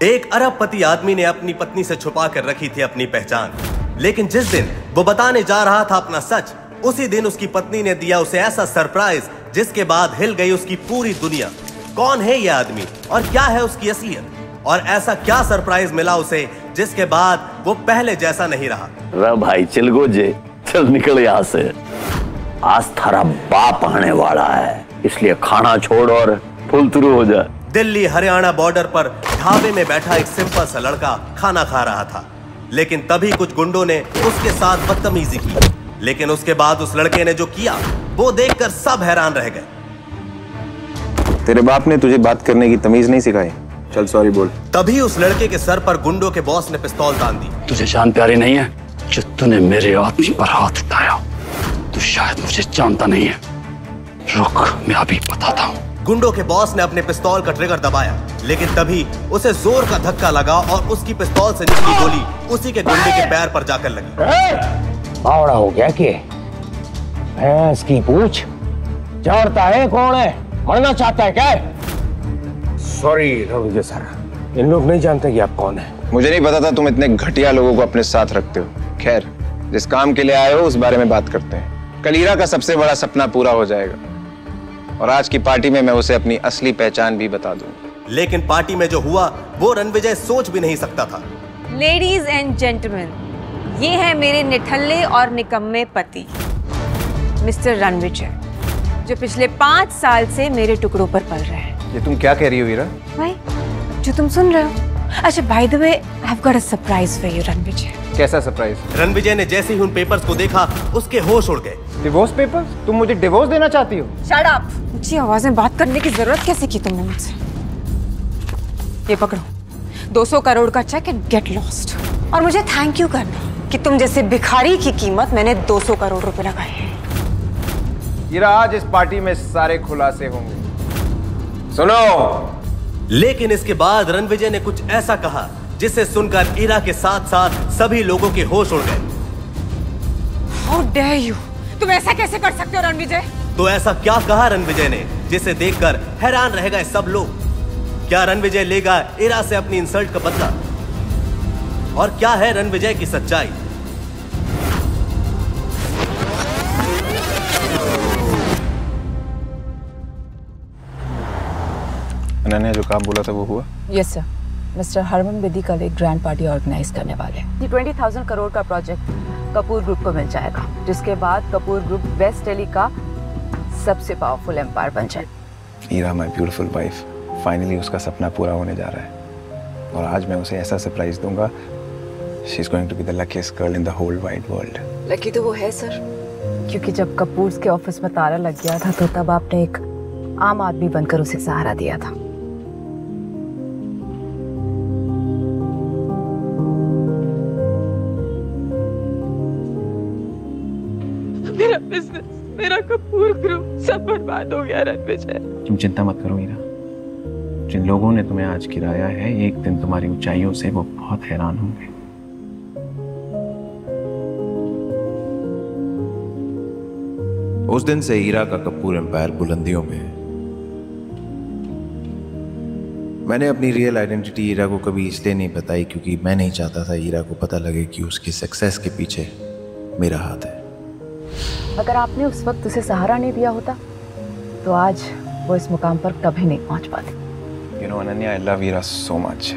एक अरबपति आदमी ने अपनी पत्नी से छुपा कर रखी थी अपनी पहचान, लेकिन जिस दिन वो बताने जा रहा था अपना सच, उसी दिन उसकी पत्नी ने दिया उसे ऐसा सरप्राइज जिसके बाद हिल गई उसकी पूरी दुनिया। कौन है ये आदमी और क्या है उसकी असलियत, और ऐसा क्या सरप्राइज मिला उसे जिसके बाद वो पहले जैसा नहीं रहा। रा भाई चल गोजे, चल निकल यहाँ से। आज थारा बाप आने वाला है, इसलिए खाना छोड़ और फुल थ्रू हो जा। दिल्ली हरियाणा बॉर्डर पर ढाबे में बैठा एक सिंपल सा लड़का खाना खा रहा था, लेकिन तभी कुछ गुंडों ने उसके साथ बदतमीजी की। लेकिन उसके बाद उस लड़के ने जो किया वो देखकर सब हैरान रह गए। तेरे बाप ने तुझे बात करने की तमीज नहीं सिखाई? चल सॉरी बोल। तभी उस लड़के के सर पर गुंडों के बॉस ने पिस्तौल तान दी। तुझे जान प्यारी नहीं है जो तूने मेरे आदमी पर हाथ उठाया। तू शायद मुझे जानता नहीं है। रुक, मैं अभी बताता हूँ। गुंडों के बॉस ने अपने पिस्तौल का ट्रिगर दबाया, लेकिन तभी उसे जोर का धक्का लगा और उसकी पिस्तौल से निकली गोली उसी के गुंडे के पैर पर जाकर लगी। बावड़ा हो गया कि भैंस की पूछ जानता है कौन है, मरना चाहता है क्या? सॉरी रविजय सर, इन लोग नहीं जानते कि आप कौन है। मुझे नहीं पता था तुम इतने घटिया लोगों को अपने साथ रखते हो। खैर, जिस काम के लिए आए हो उस बारे में बात करते हैं। कल हीरा का सबसे बड़ा सपना पूरा हो जाएगा और आज की पार्टी में मैं उसे अपनी असली पहचान भी बता दूंगा। लेकिन पार्टी में जो हुआ वो रणविजय सोच भी नहीं सकता था। लेडीज एंड जेंटलमैन, ये है मेरे निठल्ले और निकम्मे पति मिस्टर रणविजय, जो पिछले 5 साल से मेरे टुकड़ों पर पल रहे हैं। ये तुम क्या कह रही हो हीरा? भाई जो तुम सुन रहे हो। अच्छा, by the way, I have got a surprise for you Ranvijay. कैसा सरप्राइज? रणविजय ने जैसे ही उन पेपर्स को देखा उसके होश उड़ गए। Divorce papers? तुम मुझे डिवोर्स देना चाहती हो? Shut up. ऊंची आवाज में बात करने की जरूरत कैसे की तुमने मुझसे? ये पकड़ो 200 करोड़ का चेक एंड गेट लॉस्ट। और मुझे थैंक यू करना कि तुम जैसे भिखारी की कीमत मैंने 200 करोड़ रुपए लगाए हैं। हीरा, आज इस पार्टी में सारे खुलासे होंगे। सुनो। लेकिन इसके बाद रणविजय ने कुछ ऐसा कहा जिसे सुनकर ईरा के साथ साथ सभी लोगों के होश उड़ गए। हाउ डेयर यू, तुम ऐसा कैसे कर सकते हो रणविजय? तो ऐसा क्या कहा रणविजय ने जिसे देखकर हैरान रह गए सब लोग? क्या रणविजय लेगा ईरा से अपनी इंसल्ट का बदला? और क्या है रणविजय की सच्चाई? अनन्या, जो काम बोला था वो हुआ? Yes sir, mister Harman Bedi कल एक ग्रैंड पार्टी ऑर्गेनाइज करने वाले हैं। 20,000 करोड़ का प्रोजेक्ट कपूर ग्रुप को मिल जाएगा, जिसके बाद कपूर ग्रुप वेस्ट दिल्ली का सबसे पावरफुल एम्पायर बन जाए। हीरा, माय ब्यूटीफुल वाइफ, फाइनली उसका सपना पूरा होने जा रहा है और आज मैं उसे ऐसा सरप्राइज दूंगा। She is going to be the luckiest girl in the whole wide world. Lucky तो वो है सर, क्योंकि जब कपूर्स के ऑफिस में ताला लग गया था तो तब आपने एक आम आदमी बनकर उसे सहारा दिया था। मेरा बिजनेस, मेरा कपूर ग्रुप सब बर्बाद हो गया रणविजय। तुम चिंता मत करो हीरा, जिन लोगों ने तुम्हें आज गिराया है एक दिन तुम्हारी ऊंचाइयों से वो बहुत हैरान होंगे। उस दिन से हीरा का कपूर एम्पायर बुलंदियों में है। मैंने अपनी रियल आइडेंटिटी हीरा को कभी इसलिए नहीं बताई क्योंकि मैं नहीं चाहता था हीरा को पता लगे कि उसकी सक्सेस के पीछे मेरा हाथ है। अगर आपने उस वक्त उसे सहारा नहीं दिया होता तो आज वो इस मुकाम पर कभी नहीं पहुंच पाती। You know, Ananya, I love Heera so much.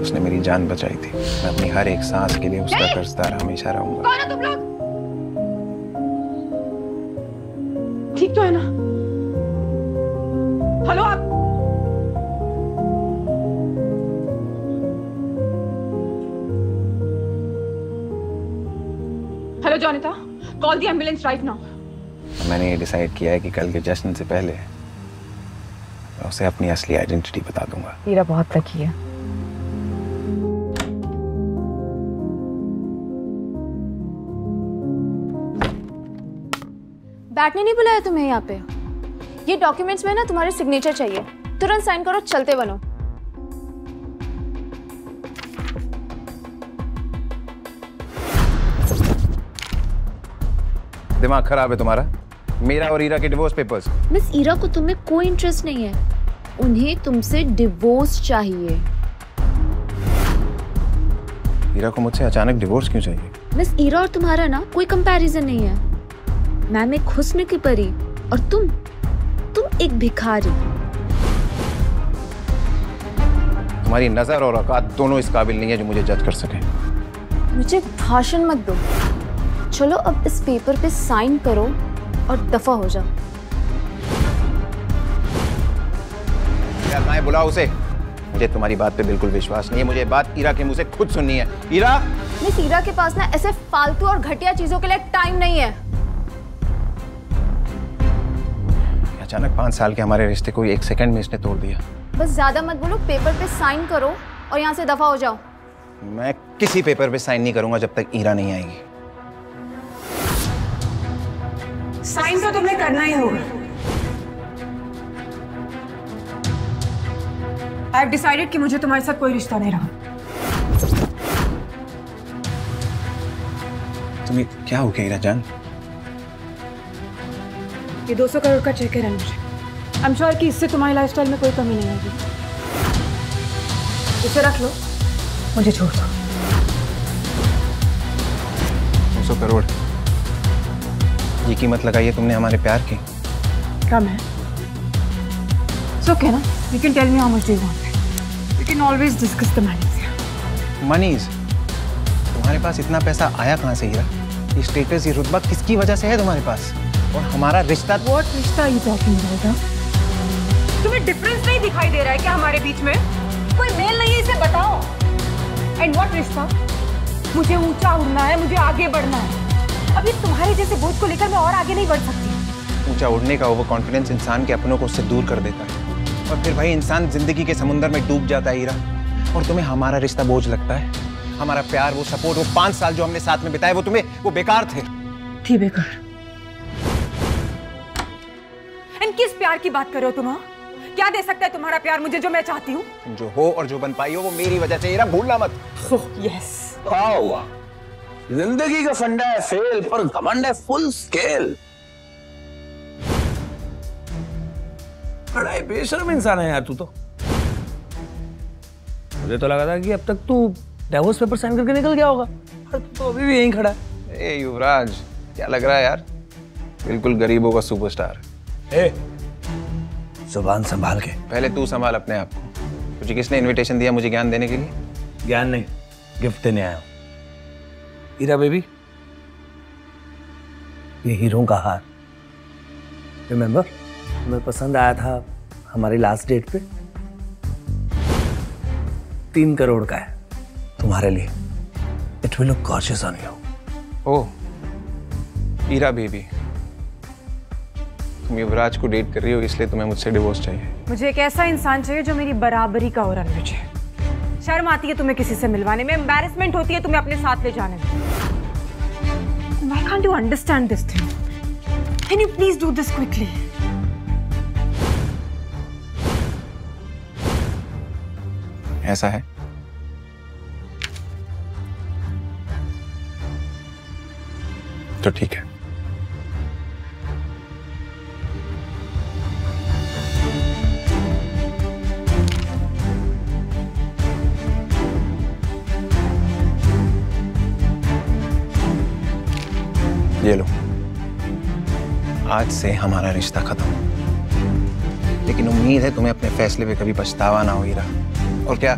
उसने मेरी जान बचाई थी। मैं अपनी हर एक सांस के लिए उसका कर्जदार हमेशा रहूंगा। कौन हो तुम लोग? ठीक तो है ना? हेलो आप? Hello Jonita, call the ambulance right now. मैंने ये डिसाइड किया है कि कल के जश्न से पहले मैं उसे अपनी असली आइडेंटिटी बता दूंगा। हीरा बहुत लकी है। बैठने नहीं बुलाया तुम्हें यहाँ पे? ये डॉक्यूमेंट्स में ना तुम्हारे सिग्नेचर चाहिए, तुरंत साइन करो, चलते बनो। दिमाग खराब है तुम्हारा? मेरा और हीरा के डिवोर्स पेपर्स। मिस हीरा को तुम्हें कोई इंटरेस्ट नहीं है, उन्हें तुमसे डिवोर्स चाहिए। हीरा को मुझसे अचानक डिवोर्स क्यों चाहिए? मिस ईरा और तुम्हारा ना कोई कंपैरिजन नहीं है। मैम एक हुस्न की परी और तुम एक भिखारी। तुम्हारी नजर और औकात दोनों इस काबिल नहीं है जो मुझे जज कर सके। मुझे भाषण मत दो। चलो अब इस पेपर पे साइन करो और दफा हो जाओ। यार मैं बुलाओ उसे। मुझे तुम्हारी बात पे बिल्कुल विश्वास नहीं है। मुझे बात ईरा के मुंह से खुद सुननी है। ईरा! मिस ईरा के पास ना ऐसे फालतू और घटिया चीजों के लिए टाइम नहीं है। अचानक 5 साल के हमारे रिश्ते को 1 सेकंड में इसने तोड़ दिया। बस ज्यादा मत बोलो, पेपर पे साइन करो और यहाँ से दफा हो जाओ। मैं किसी पेपर पे साइन नहीं करूंगा जब तक ईरा नहीं आएगी। साइन तो तुम्हें करना ही होगा। आई हैव डिसाइडेड कि मुझे तुम्हारे साथ कोई रिश्ता नहीं रहा। तुम्हें क्या हो गया ईरा जान? ये 200 करोड़ का चेक है मुझे। आई एम श्योर कि इससे तुम्हारी लाइफस्टाइल में कोई कमी नहीं होगी। इसे रख लो, मुझे छोड़ दो। 200 करोड़ ये कीमत लगाई है तुमने हमारे प्यार की? कम है। सो ओके ना, you can tell me how much do you want. We can always discuss the money. Moneys? तुम्हारे पास इतना पैसा आया कहाँ से हीरा? ये स्टेटस, ये रुतबा किसकी वजह से है तुम्हारे पास? और हमारा रिश्ता? What रिश्ता you talking about? तुम्हें डिफरेंस नहीं दिखाई दे रहा है क्या हमारे बीच में? कोई मेल नहीं है, इसे बताओ। एंड व्हाट रिश्ता? मुझे ऊंचा उड़ना है, मुझे आगे बढ़ना है। अभी तुम्हारे जैसे बोझ को लेकर मैं और आगे नहीं बढ़ सकती। ऊंचा उड़ने का ओवर कॉन्फिडेंस इंसान के अपनों को उससे दूर कर देता है और फिर भाई इंसान जिंदगी के समुंदर में डूब जाता है हीरा। और तुम्हें हमारा रिश्ता बोझ लगता है? हमारा प्यार, वो सपोर्ट, वो 5 साल जो हमने साथ में बिताए, वो बेकार थे। थी बेकार। एंड किस प्यार की बात कर रहे हो तुम? क्या दे सकता है तुम्हारा प्यार मुझे जो मैं चाहती हूँ? तुम जो हो और जो बन पाई हो वो मेरी वजह से हीरा, भूलना मत। यस। क्या हुआ? जिंदगी का फंडा है फेल, पर घमंड है फुल स्केल। बड़ा ही बेशर्म इंसान है यार तू तो। मुझे तो लगा था कि अब तक तू डिवोर्स पेपर साइन करके निकल गया होगा, पर तू तो अभी भी यहीं खड़ा है। ए युवराज, क्या लग रहा है यार? बिल्कुल गरीबों का सुपरस्टार। जुबान संभाल के। पहले तू संभाल अपने आप को। तुझे किसने इनविटेशन दिया मुझे ज्ञान देने के लिए? ज्ञान नहीं, गिफ्ट देने आया हूं। हीरा बेबी, ये हीरों का हार, रिमेंबर? तुम्हें पसंद आया था हमारी लास्ट डेट पे। 3 करोड़ का है तुम्हारे लिए। It will look gorgeous on you. Oh Hira baby, तुम युवराज को डेट कर रही हो इसलिए तुम्हें मुझसे डिवोर्स चाहिए? मुझे एक ऐसा इंसान चाहिए जो मेरी बराबरी का हो रहा है। शर्म आती है तुम्हें किसी से मिलवाने में, एम्बैरेसमेंट होती है तुम्हें अपने साथ ले जाने में। Why can't you understand this thing? Can you please do this quickly? ऐसा है? तो ठीक है। ये लो, आज से हमारा रिश्ता खत्म। लेकिन उम्मीद है तुम्हें अपने फैसले पे कभी पछतावा ना हो हीरा। और क्या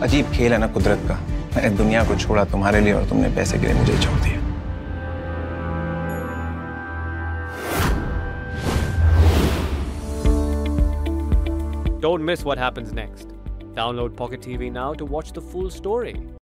अजीब खेल है ना कुदरत का। मैंने दुनिया को छोड़ा तुम्हारे लिए और तुमने पैसे के लिए मुझे छोड़ दिया। Don't miss what happens next. Download Pocket TV now to watch the full story.